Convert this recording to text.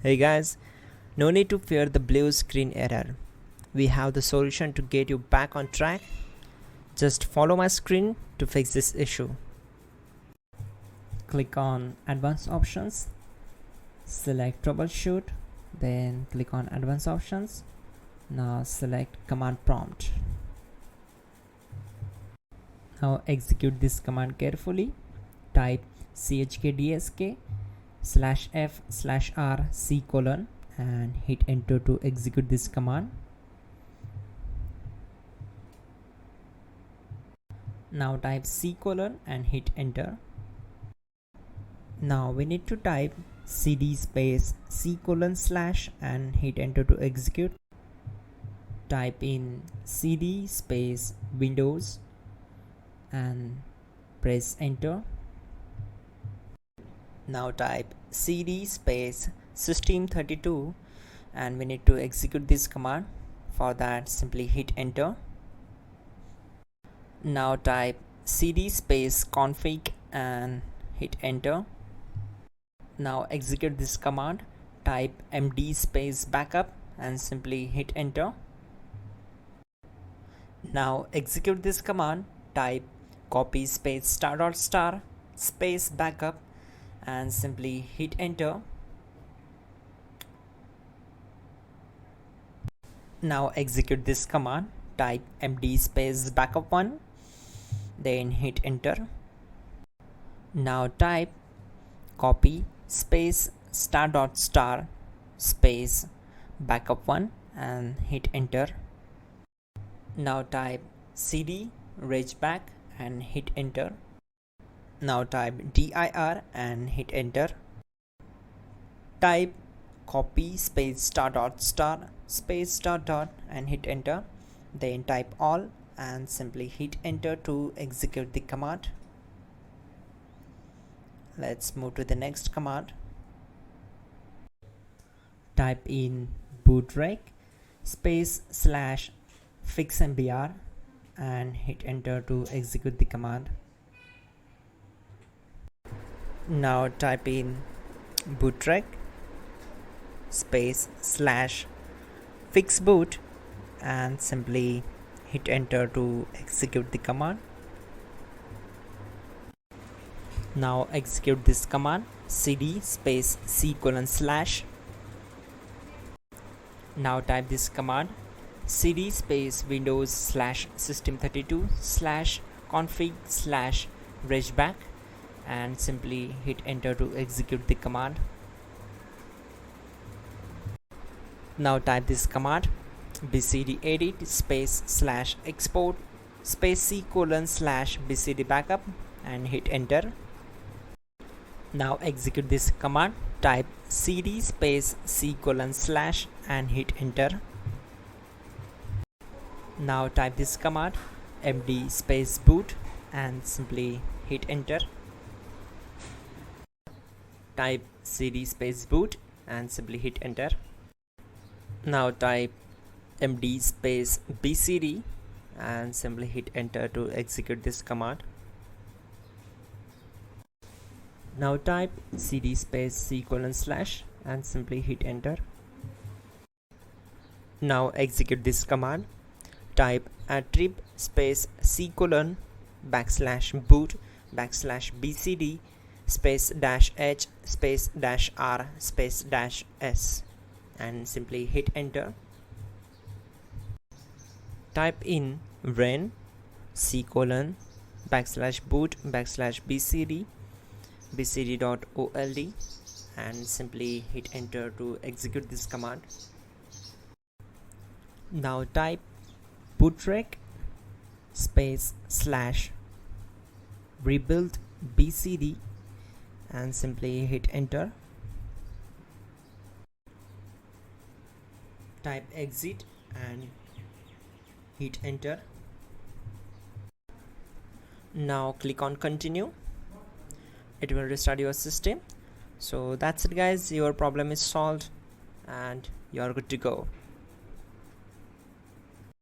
Hey guys, no need to fear the blue screen error. We have the solution to get you back on track. Just follow my screen to fix this issue. Click on Advanced Options, select Troubleshoot, then click on Advanced Options. Now select Command Prompt. Now execute this command carefully. Type chkdsk /f/r c : and hit enter to execute this command. Now type c : and hit enter. Now we need to type cd space c : / and hit enter to execute. Type in cd space Windows and press enter. Now type cd space system32 and we need to execute this command. For that, simply hit enter. Now type cd space config and hit enter. Now execute this command. Type md space backup and simply hit enter. Now execute this command. Type copy space ** space backup and simply hit enter. Now execute this command. Type md space backup1, then hit enter. Now type copy space ** space backup1 and hit enter. Now type cd regback and hit enter. Now type dir and hit enter. Type copy space ** space ... and hit enter. Then type all and simply hit enter to execute the command. Let's move to the next command. Type in bootrec space /fixmbr and hit enter to execute the command. Now type in bootrec space /fixboot and simply hit enter to execute the command. Now execute this command cd space c : /. Now type this command cd space windows /system32 /config /regback and simply hit enter to execute the command. Now type this command bcd edit space /export space c : /bcd backup and hit enter. Now execute this command. Type cd space c : / and hit enter. Now type this command md space boot and simply hit enter. Type cd space boot and simply hit enter. Now type md space bcd and simply hit enter to execute this command. Now type cd space c : / and simply hit enter. Now execute this command. Type attrib space c : /boot /bcd space -h space -r space -s and simply hit enter. Type in ren c : /boot /bcd bcd.old and simply hit enter to execute this command. Now type bootrec space /rebuild bcd and simply hit enter. Type exit and hit enter. Now click on continue. It will restart your system. So that's it guys, your problem is solved and you are good to go.